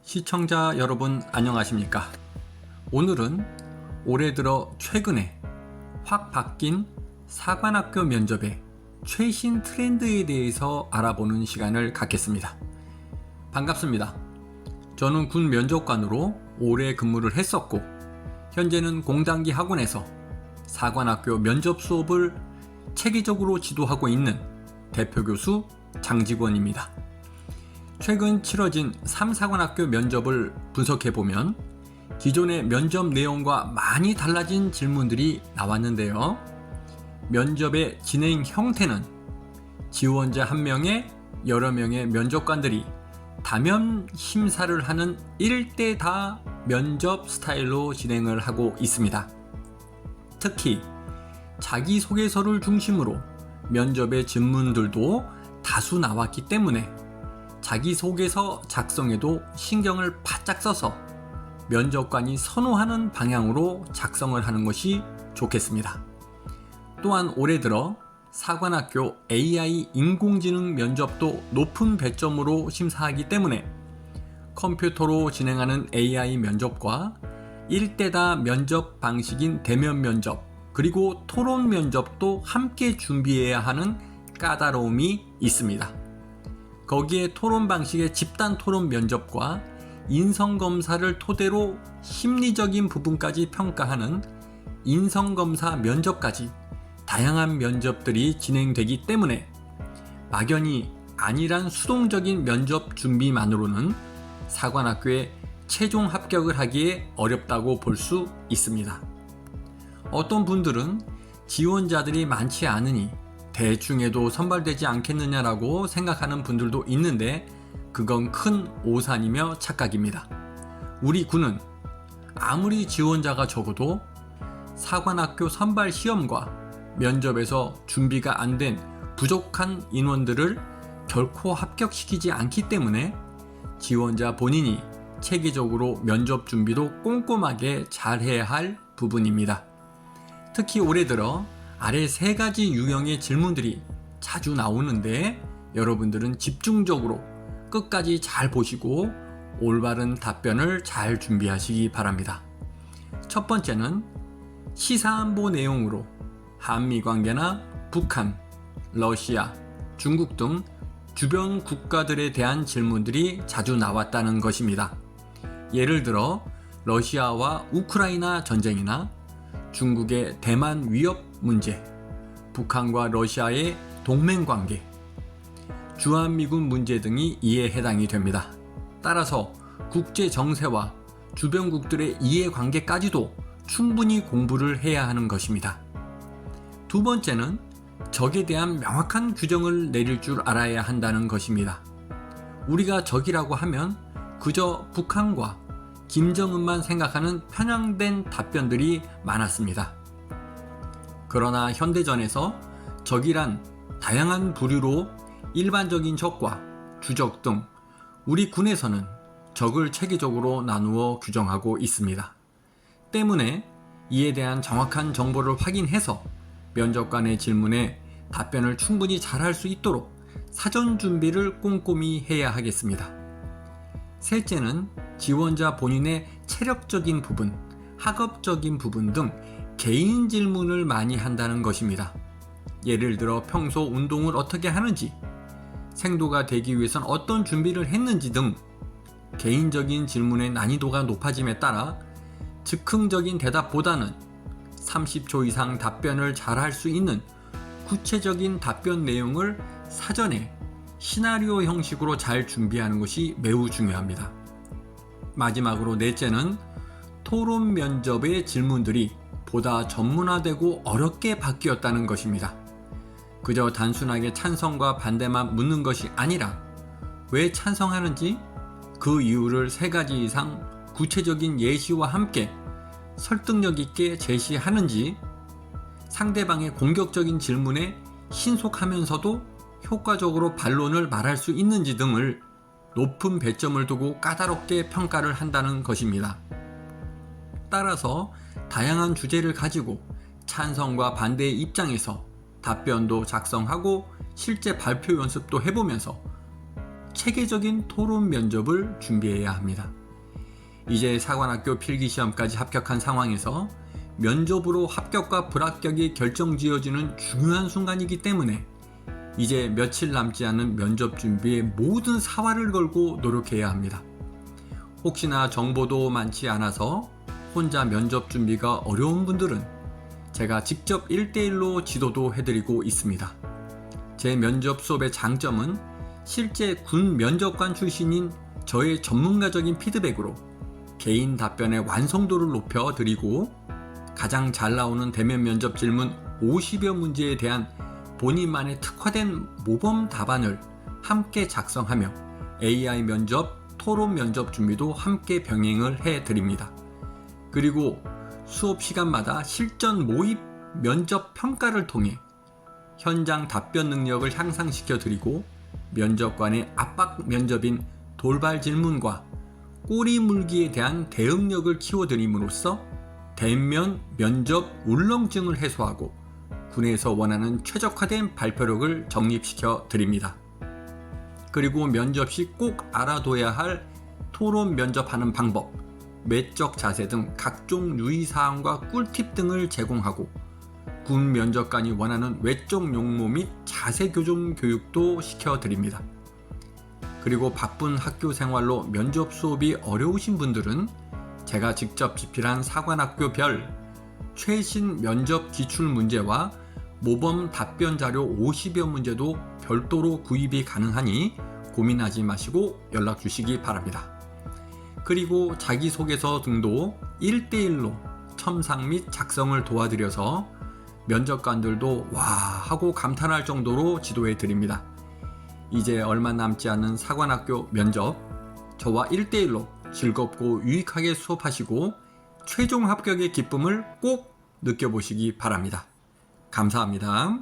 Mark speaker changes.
Speaker 1: 시청자 여러분 안녕하십니까? 오늘은 올해 들어 최근에 확 바뀐 사관학교 면접의 최신 트렌드에 대해서 알아보는 시간을 갖겠습니다. 반갑습니다. 저는 군 면접관으로 오래 근무를 했었고 현재는 공단기 학원에서 사관학교 면접 수업을 체계적으로 지도하고 있는 대표 교수 장직원입니다. 최근 치러진 3사관학교 면접을 분석해보면 기존의 면접 내용과 많이 달라진 질문들이 나왔는데요. 면접의 진행 형태는 지원자 1명에 여러 명의 면접관들이 다면 심사를 하는 1대4 면접 스타일로 진행을 하고 있습니다. 특히 자기소개서를 중심으로 면접의 질문들도 다수 나왔기 때문에 자기소개서 작성에도 신경을 바짝 써서 면접관이 선호하는 방향으로 작성을 하는 것이 좋겠습니다. 또한 올해 들어 사관학교 AI 인공지능 면접도 높은 배점으로 심사하기 때문에 컴퓨터로 진행하는 AI 면접과 1대다 면접 방식인 대면 면접 그리고 토론 면접도 함께 준비해야 하는 까다로움이 있습니다. 거기에 토론 방식의 집단 토론 면접과 인성검사를 토대로 심리적인 부분까지 평가하는 인성검사 면접까지 다양한 면접들이 진행되기 때문에 막연히 안일한 수동적인 면접 준비만으로는 사관학교에 최종 합격을 하기에 어렵다고 볼 수 있습니다. 어떤 분들은 지원자들이 많지 않으니 대충 해도 선발되지 않겠느냐라고 생각하는 분들도 있는데 그건 큰 오산이며 착각입니다. 우리 군은 아무리 지원자가 적어도 사관학교 선발 시험과 면접에서 준비가 안 된 부족한 인원들을 결코 합격시키지 않기 때문에 지원자 본인이 체계적으로 면접 준비도 꼼꼼하게 잘해야 할 부분입니다. 특히 올해 들어 아래 3가지 유형의 질문들이 자주 나오는데 여러분들은 집중적으로 끝까지 잘 보시고 올바른 답변을 잘 준비하시기 바랍니다. 첫 번째는 시사안보 내용으로 한미 관계나 북한, 러시아, 중국 등 주변 국가들에 대한 질문들이 자주 나왔다는 것입니다. 예를 들어 러시아와 우크라이나 전쟁이나 중국의 대만 위협 문제, 북한과 러시아의 동맹관계, 주한미군 문제 등이 이에 해당이 됩니다. 따라서 국제 정세와 주변국들의 이해관계까지도 충분히 공부를 해야 하는 것입니다. 두 번째는 적에 대한 명확한 규정을 내릴 줄 알아야 한다는 것입니다. 우리가 적이라고 하면 그저 북한과 김정은만 생각하는 편향된 답변들이 많았습니다. 그러나 현대전에서 적이란 다양한 부류로 일반적인 적과 주적 등 우리 군에서는 적을 체계적으로 나누어 규정하고 있습니다. 때문에 이에 대한 정확한 정보를 확인해서 면접관의 질문에 답변을 충분히 잘할 수 있도록 사전 준비를 꼼꼼히 해야 하겠습니다. 셋째는 지원자 본인의 체력적인 부분, 학업적인 부분 등 개인 질문을 많이 한다는 것입니다. 예를 들어 평소 운동을 어떻게 하는지, 생도가 되기 위해선 어떤 준비를 했는지 등 개인적인 질문의 난이도가 높아짐에 따라 즉흥적인 대답보다는 30초 이상 답변을 잘할 수 있는 구체적인 답변 내용을 사전에 시나리오 형식으로 잘 준비하는 것이 매우 중요합니다. 마지막으로 넷째는 토론 면접의 질문들이 보다 전문화되고 어렵게 바뀌었다는 것입니다. 그저 단순하게 찬성과 반대만 묻는 것이 아니라 왜 찬성하는지 그 이유를 3가지 이상 구체적인 예시와 함께 설득력 있게 제시하는지 상대방의 공격적인 질문에 신속하면서도 효과적으로 반론을 말할 수 있는지 등을 높은 배점을 두고 까다롭게 평가를 한다는 것입니다. 따라서 다양한 주제를 가지고 찬성과 반대의 입장에서 답변도 작성하고 실제 발표 연습도 해보면서 체계적인 토론 면접을 준비해야 합니다. 이제 사관학교 필기시험까지 합격한 상황에서 면접으로 합격과 불합격이 결정지어지는 중요한 순간이기 때문에 이제 며칠 남지 않은 면접 준비에 모든 사활을 걸고 노력해야 합니다. 혹시나 정보도 많지 않아서 혼자 면접 준비가 어려운 분들은 제가 직접 1대1로 지도도 해드리고 있습니다. 제 면접 수업의 장점은 실제 군 면접관 출신인 저의 전문가적인 피드백으로 개인 답변의 완성도를 높여드리고 가장 잘 나오는 대면 면접 질문 50여 문제에 대한 본인만의 특화된 모범 답안을 함께 작성하며 AI 면접, 토론 면접 준비도 함께 병행을 해드립니다. 그리고 수업 시간마다 실전 모의 면접 평가를 통해 현장 답변 능력을 향상시켜 드리고 면접관의 압박 면접인 돌발 질문과 꼬리 물기에 대한 대응력을 키워드림으로써 대면 면접 울렁증을 해소하고 군에서 원하는 최적화된 발표력을 정립시켜 드립니다. 그리고 면접 시 꼭 알아둬야 할 토론 면접하는 방법, 외적 자세 등 각종 유의사항과 꿀팁 등을 제공하고 군 면접관이 원하는 외적 용모 및 자세 교정 교육도 시켜드립니다. 그리고 바쁜 학교 생활로 면접 수업이 어려우신 분들은 제가 직접 집필한 사관학교별 최신 면접 기출 문제와 모범 답변 자료 50여 문제도 별도로 구입이 가능하니 고민하지 마시고 연락 주시기 바랍니다. 그리고 자기소개서 등도 1대1로 첨삭 및 작성을 도와드려서 면접관들도 와 하고 감탄할 정도로 지도해 드립니다. 이제 얼마 남지 않은 사관학교 면접, 저와 1대1로 즐겁고 유익하게 수업하시고 최종 합격의 기쁨을 꼭 느껴보시기 바랍니다. 감사합니다.